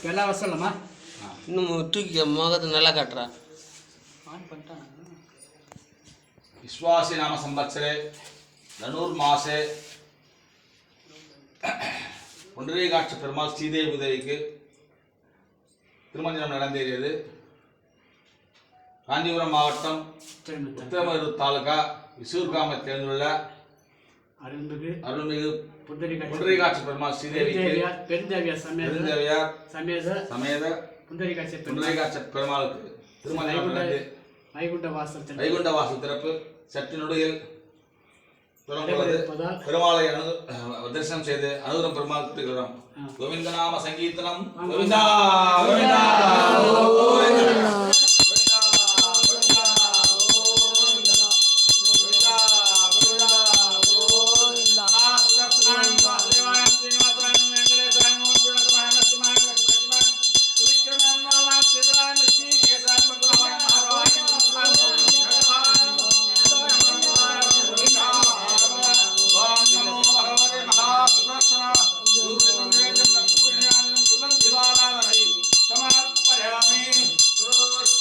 எல்லா வசலமா இன்னும் தூக்கி முகத்தை நல்லா காட்டுறா. विश्वासी नाम संवत्सरे धनुर्मासे पुंडरीकाक्ष பெருமாள் ஸ்ரீதேவி உதவிக்கு திருமஞ்சனம் நடந்தேறியது. காஞ்சிபுரம் மாவட்டம் உத்திரமேரூர் தாலுகா விசூர் கிராமத்தில் எழுந்துள்ள அருள்மிகு புண்டரீகாட்ச பெருமாள் ஸ்ரீதேவிக்கு பெருந்தேவியார் சமேத புண்டரீகாட்ச பெருமாளுக்கு திருமஞ்சனம் நடந்து வைகுண்ட வாசல் திறப்பு சற்று நொடியில் பெருமாளை தரிசனம் செய்து அனுகிரம் பெருமாள் கூட்டுகிறோம். கோவிந்த நாம சங்கீர்த்தனம் கோவிந்தா கோவிந்தா.